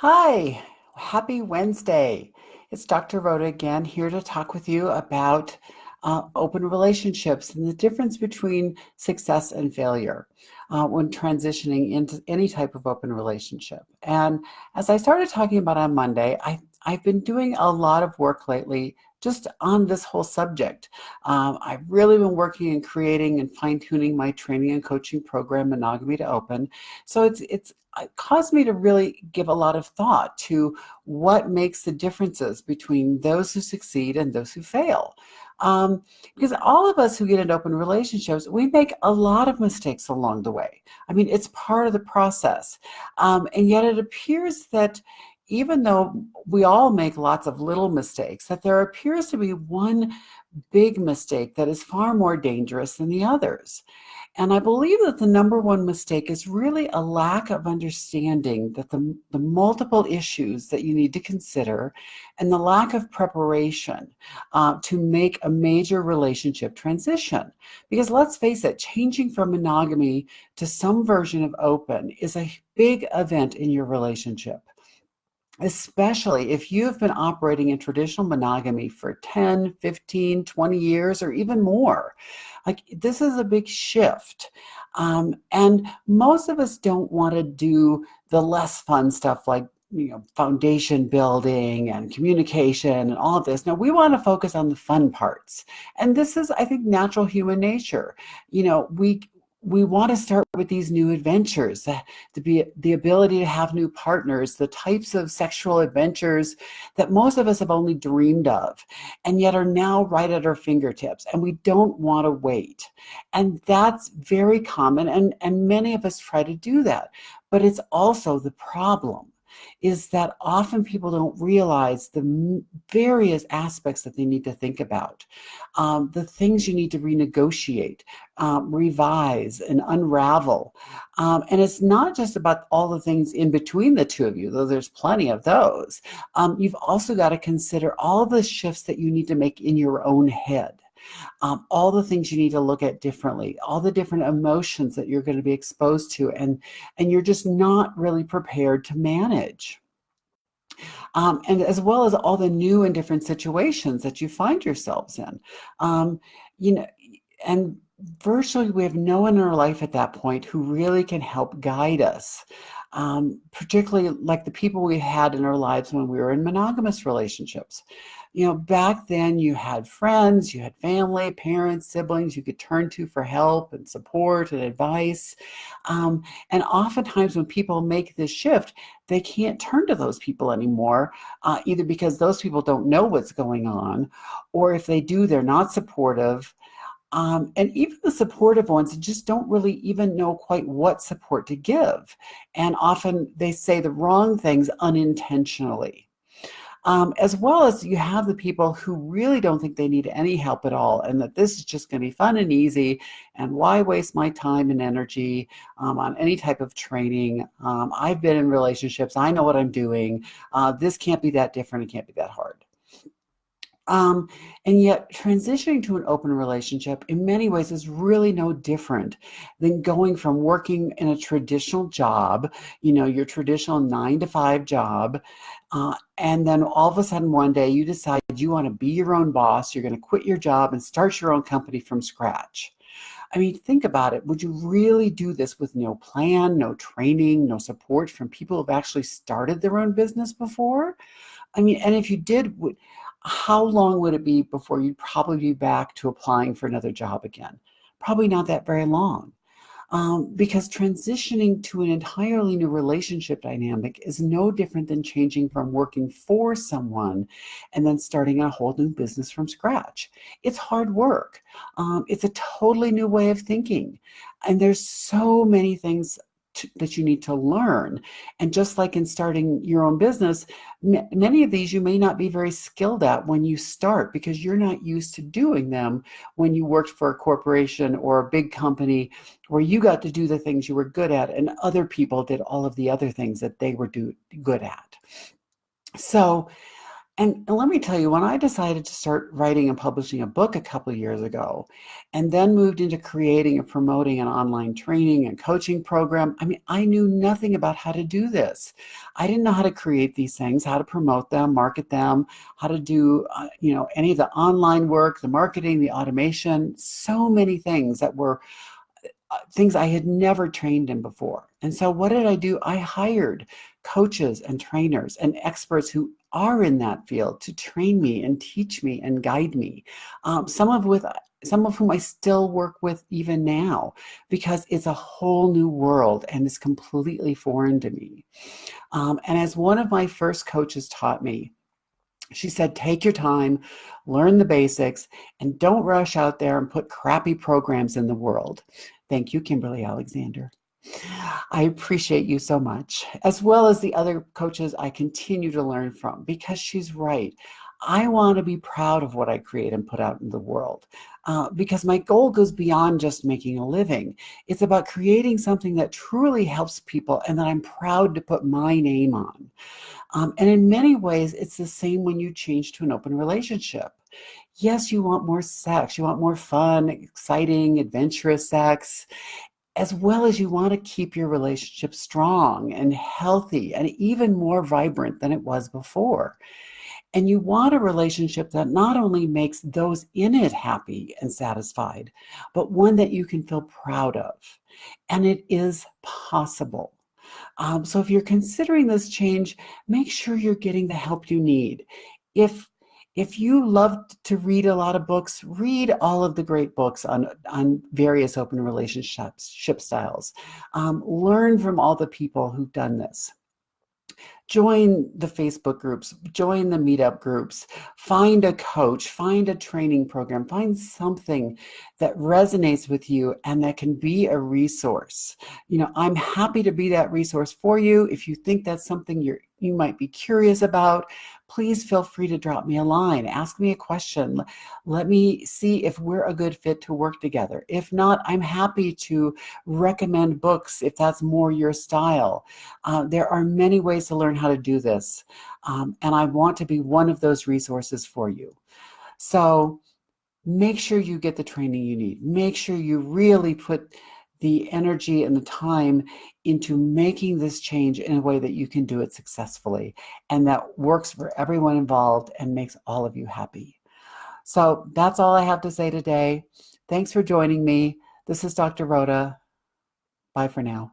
Hi, happy Wednesday. It's Dr. Rhoda again, here to talk with you about open relationships and the difference between success and failure when transitioning into any type of open relationship. And as I started talking about on Monday, I've been doing a lot of work lately just on this whole subject. I've really been working and creating and fine-tuning my training and coaching program, Monogamy to Open. So it's it caused me to really give a lot of thought to what makes the differences between those who succeed and those who fail. Because all of us who get into open relationships, we make a lot of mistakes along the way. I mean, it's part of the process. And yet it appears that even though we all make lots of little mistakes, that there appears to be one big mistake that is far more dangerous than the others. And I believe that the number one mistake is really a lack of understanding that the multiple issues that you need to consider and the lack of preparation to make a major relationship transition. Because let's face it, changing from monogamy to some version of open is a big event in your relationship, especially if you've been operating in traditional monogamy for 10, 15, 20 years, or even more. Like, this is a big shift. And most of us don't want to do the less fun stuff like foundation building and communication and all of this. Now, we want to focus on the fun parts. And this is, I think, natural human nature. We want to start with these new adventures, the ability to have new partners, the types of sexual adventures that most of us have only dreamed of, and yet are now right at our fingertips, and we don't want to wait. And that's very common, and many of us try to do that. But it's also the problem is that often people don't realize the various aspects that they need to think about, the things you need to renegotiate, revise, and unravel. And it's not just about all the things in between the two of you, though there's plenty of those. You've also got to consider all the shifts that you need to make in your own head. All the things you need to look at differently, all the different emotions that you're going to be exposed to, and you're just not really prepared to manage. And as well as all the new and different situations that you find yourselves in. Um, you know, and virtually we have no one in our life at that point who really can help guide us. Particularly like the people we had in our lives when we were in monogamous relationships. Back then you had friends, you had family, parents, siblings you could turn to for help and support and advice. And oftentimes when people make this shift, they can't turn to those people anymore, either because those people don't know what's going on, or if they do, they're not supportive. And even the supportive ones just don't really even know quite what support to give. And often they say the wrong things unintentionally. As well as you have the people who really don't think they need any help at all, and that this is just going to be fun and easy, and why waste my time and energy on any type of training? I've been in relationships. I know what I'm doing. This can't be that different. It can't be that hard. Um, and yet transitioning to an open relationship in many ways is really no different than going from working in a traditional job, your traditional 9 to 5 job. And then all of a sudden one day you decide you want to be your own boss. You're going to quit your job and start your own company from scratch. I mean, think about it. Would you really do this with no plan, no training, no support from people who've actually started their own business before? I mean, and if you did, how long would it be before you'd probably be back to applying for another job again? Probably not that very long. Because transitioning to an entirely new relationship dynamic is no different than changing from working for someone and then starting a whole new business from scratch. It's hard work. It's a totally new way of thinking. And there's so many things that you need to learn. And just like in starting your own business, many of these you may not be very skilled at when you start because you're not used to doing them when you worked for a corporation or a big company where you got to do the things you were good at and other people did all of the other things that they were good at. So And let me tell you, when I decided to start writing and publishing a book a couple of years ago, and then moved into creating and promoting an online training and coaching program, I mean, I knew nothing about how to do this. I didn't know how to create these things, how to promote them, market them, how to do, any of the online work, the marketing, the automation, so many things that were things I had never trained in before. And so what did I do? I hired coaches and trainers and experts who are in that field to train me and teach me and guide me. Some of whom I still work with even now, because it's a whole new world and it's completely foreign to me. And as one of my first coaches taught me, she said, take your time, learn the basics, and don't rush out there and put crappy programs in the world. Thank you, Kimberly Alexander. I appreciate you so much, as well as the other coaches I continue to learn from, because she's right. I want to be proud of what I create and put out in the world, because my goal goes beyond just making a living. It's about creating something that truly helps people and that I'm proud to put my name on. And in many ways, it's the same when you change to an open relationship. Yes, you want more sex, you want more fun, exciting, adventurous sex, as well as you want to keep your relationship strong and healthy and even more vibrant than it was before. And you want a relationship that not only makes those in it happy and satisfied, but one that you can feel proud of. And it is possible. So if you're considering this change, make sure you're getting the help you need. If if you love to read a lot of books, read all of the great books on various open relationships, ship styles. Learn from all the people who've done this. Join the Facebook groups, join the meetup groups, find a coach, find a training program, find something that resonates with you and that can be a resource. I'm happy to be that resource for you. If you think that's something you might be curious about, please feel free to drop me a line, ask me a question. Let me see if we're a good fit to work together. If not, I'm happy to recommend books if that's more your style. There are many ways to learn how to do this, and I want to be one of those resources for you. So make sure you get the training you need. Make sure you really put the energy and the time into making this change in a way that you can do it successfully and that works for everyone involved and makes all of you happy. So that's all I have to say today. Thanks for joining me. This is Dr. Rhoda. Bye for now.